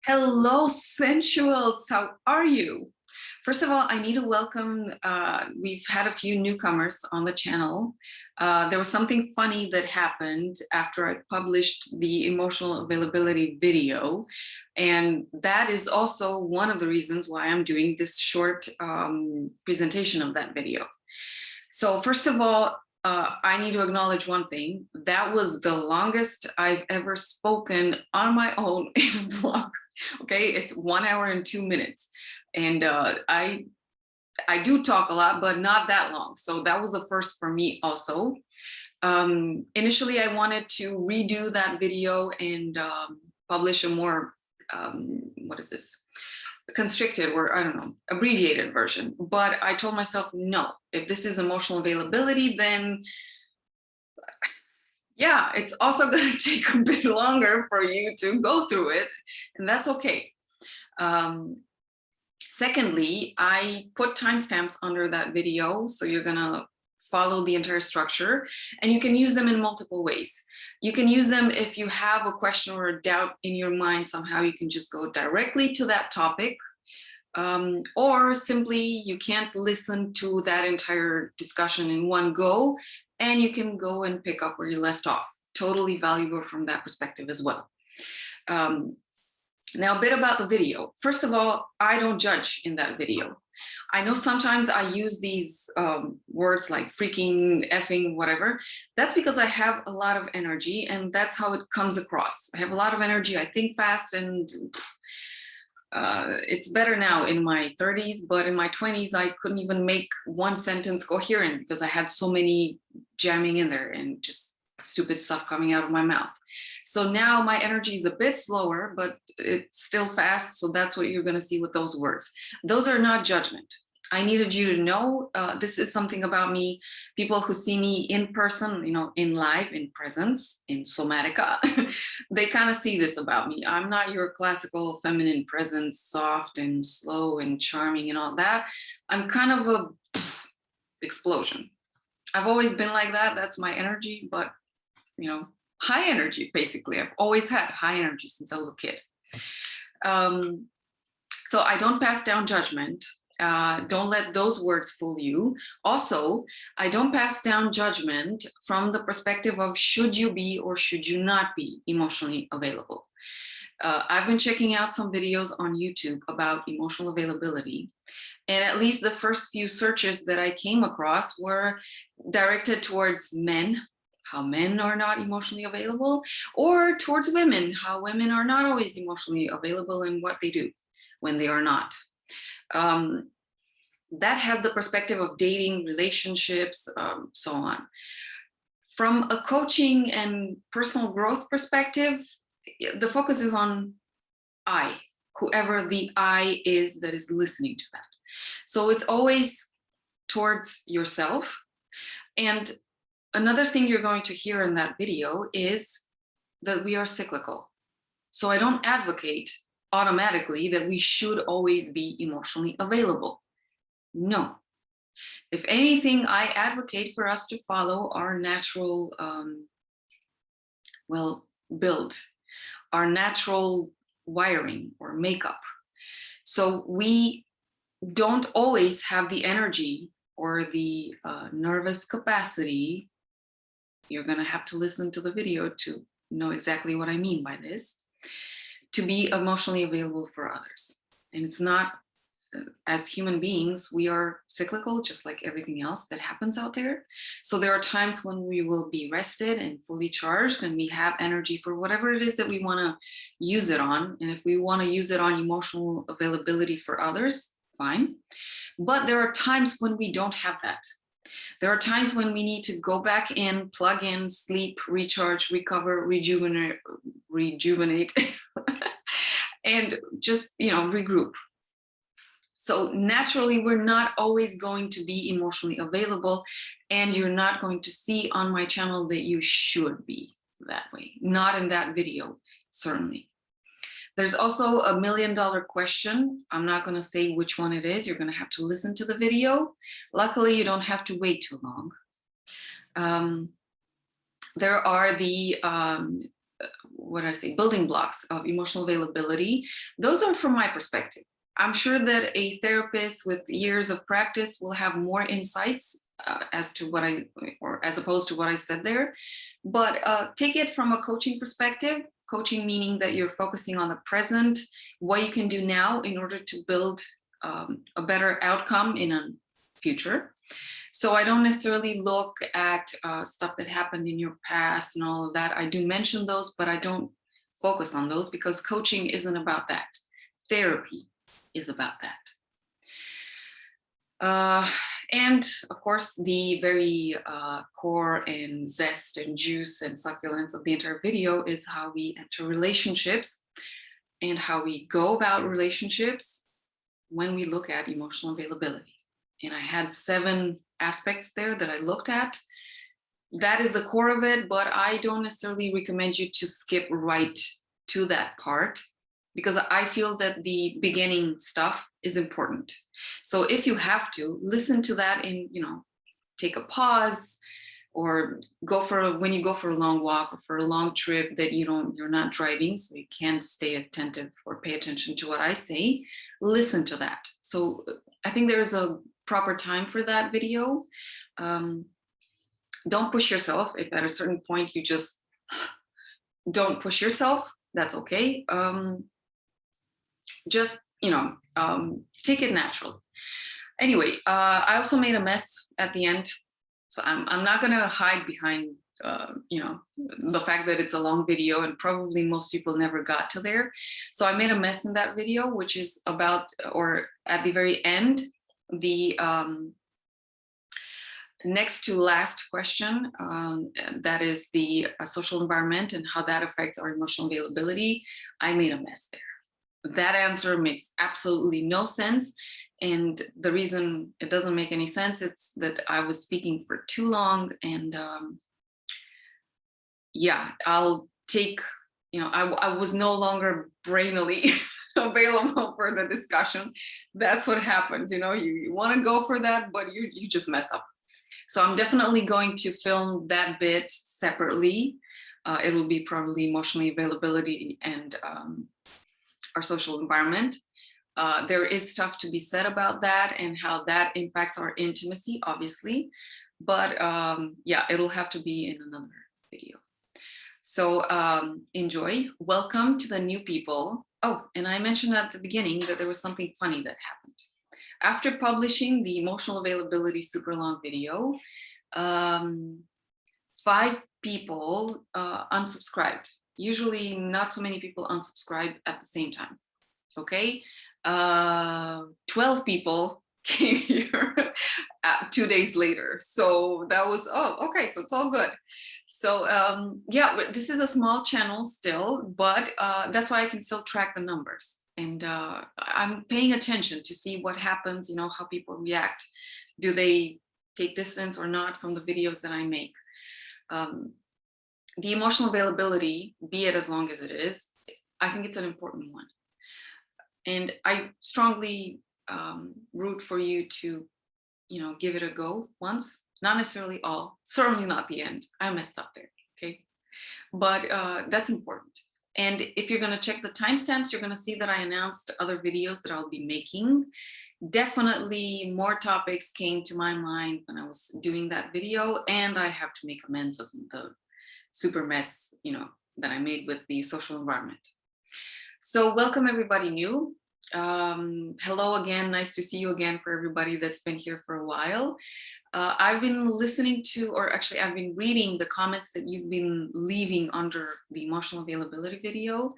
Hello, sensuals. How are you? First of all, I need to welcome, we've had a few newcomers on the channel. There was something funny that happened after I published the emotional availability video. And that is also one of the reasons why I'm doing this short presentation of that video. So first of all, I need to acknowledge one thing. That was the longest I've ever spoken on my own in a vlog. Okay, it's 1 hour and 2 minutes. And I do talk a lot, but not that long. So that was a first for me also. Initially, I wanted to redo that video and publish a more, what is this? Constricted or I don't know, abbreviated version. But I told myself, no, if this is emotional availability, then yeah, it's also going to take a bit longer for you to go through it, and that's okay. Secondly, I put timestamps under that video, so you're gonna follow the entire structure, and you can use them in multiple ways. You can use them if you have a question or a doubt in your mind somehow, you can just go directly to that topic, or simply you can't listen to that entire discussion in one go, and you can go and pick up where you left off. Totally valuable from that perspective as well. Now, a bit about the video. First of all, I don't judge in that video. I know sometimes I use these words like freaking, effing, whatever. That's because I have a lot of energy, and that's how it comes across. I have a lot of energy, I think fast, and it's better now in my 30s, but in my 20s, I couldn't even make one sentence coherent because I had so many jamming in there and just stupid stuff coming out of my mouth. So now my energy is a bit slower, but it's still fast. So that's what you're going to see with those words. Those are not judgment. I needed you to know this is something about me. People who see me in person, you know, in live, in presence, in somatica, they kind of see this about me. I'm not your classical feminine presence, soft and slow and charming and all that. I'm kind of a explosion. I've always been like that. That's my energy, but you know, high energy, basically. I've always had high energy since I was a kid. So I don't pass down judgment. Don't let those words fool you. Also, I don't pass down judgment from the perspective of should you be or should you not be emotionally available. I've been checking out some videos on YouTube about emotional availability. And at least the first few searches that I came across were directed towards men, how men are not emotionally available, or towards women, how women are not always emotionally available and what they do when they are not. That has the perspective of dating, relationships, so on. From a coaching and personal growth perspective, the focus is on I, whoever the I is that is listening to that. So it's always towards yourself. And another thing you're going to hear in that video is that we are cyclical. So I don't advocate automatically that we should always be emotionally available. No. If anything, I advocate for us to follow our natural, build, our natural wiring or makeup. So we don't always have the energy or the nervous capacity. You're going to have to listen to the video to know exactly what I mean by this, to be emotionally available for others. And it's not, as human beings, we are cyclical, just like everything else that happens out there. So there are times when we will be rested and fully charged, and we have energy for whatever it is that we want to use it on. And if we want to use it on emotional availability for others, fine. But there are times when we don't have that. There are times when we need to go back in, plug in, sleep, recharge, recover, rejuvenate, and just, you know, regroup. So naturally, we're not always going to be emotionally available, and you're not going to see on my channel that you should be that way. Not in that video, certainly. There's also $1 million question. I'm not going to say which one it is. You're going to have to listen to the video. Luckily, you don't have to wait too long. There are the what I say, building blocks of emotional availability. Those are from my perspective. I'm sure that a therapist with years of practice will have more insights as to what or as opposed to what I said there. But take it from a coaching perspective, coaching meaning that you're focusing on the present, what you can do now in order to build a better outcome in a future. So I don't necessarily look at stuff that happened in your past and all of that. I do mention those, but I don't focus on those because coaching isn't about that. Therapy is about that. And of course, the very core and zest and juice and succulence of the entire video is how we enter relationships and how we go about relationships when we look at emotional availability. And I had 7 aspects there that I looked at. That is the core of it, but I don't necessarily recommend you to skip right to that part because I feel that the beginning stuff is important. So if you have to, listen to that and, take a pause or when you go for a long walk or for a long trip that you're not driving, so you can stay attentive or pay attention to what I say, listen to that. So I think there's a proper time for that video. Don't push yourself. If at a certain point you just don't push yourself, that's okay. Just, take it natural. Anyway, I also made a mess at the end. So I'm not going to hide behind, the fact that it's a long video and probably most people never got to there. So I made a mess in that video, which is about, or at the very end, the next to last question, that is the social environment and how that affects our emotional availability. I made a mess there. That answer makes absolutely no sense. And the reason it doesn't make any sense is that I was speaking for too long. And I'll take, I was no longer brainily available for the discussion. That's what happens. You want to go for that, but you just mess up. So I'm definitely going to film that bit separately. It will be probably emotional availability and our social environment. There is stuff to be said about that and how that impacts our intimacy, obviously. But it'll have to be in another video. So enjoy. Welcome to the new people. Oh, and I mentioned at the beginning that there was something funny that happened. After publishing the emotional availability super long video, 5 people unsubscribed. Usually not so many people unsubscribe at the same time. Okay, 12 people came here 2 days later. So that was, okay, so it's all good. So this is a small channel still, but that's why I can still track the numbers. And I'm paying attention to see what happens, how people react. Do they take distance or not from the videos that I make? The emotional availability, be it as long as it is, I think it's an important one. And I strongly root for you to, give it a go once, not necessarily all, certainly not the end. I messed up there, okay? But that's important. And if you're going to check the timestamps, you're going to see that I announced other videos that I'll be making. Definitely more topics came to my mind when I was doing that video, and I have to make amends of the super mess, that I made with the social environment. So welcome everybody new. Hello again, nice to see you again for everybody that's been here for a while. I've been listening to, or actually I've been reading the comments that you've been leaving under the emotional availability video.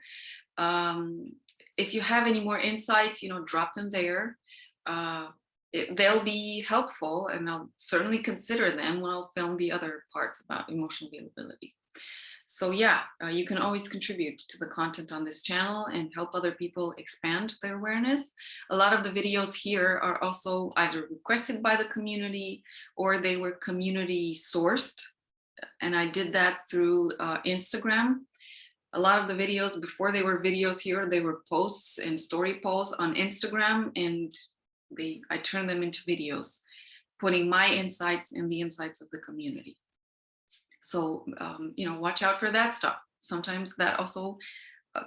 If you have any more insights, drop them there. They'll be helpful and I'll certainly consider them when I'll film the other parts about emotional availability. So you can always contribute to the content on this channel and help other people expand their awareness. A lot of the videos here are also either requested by the community or they were community sourced. And I did that through Instagram. A lot of the videos before they were videos here, they were posts and story posts on Instagram, and I turned them into videos, putting my insights and the insights of the community. So, watch out for that stuff. sometimes that also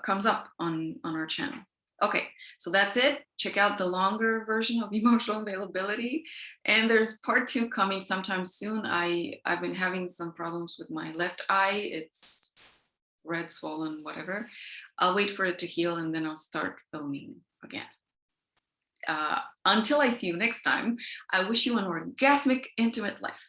comes up on our channel. Okay, so that's it. Check out the longer version of emotional availability. And there's part 2 coming sometime soon. I've been having some problems with my left eye. It's red, swollen, whatever. I'll wait for it to heal and then I'll start filming again. Until I see you next time, I wish you an orgasmic, intimate life.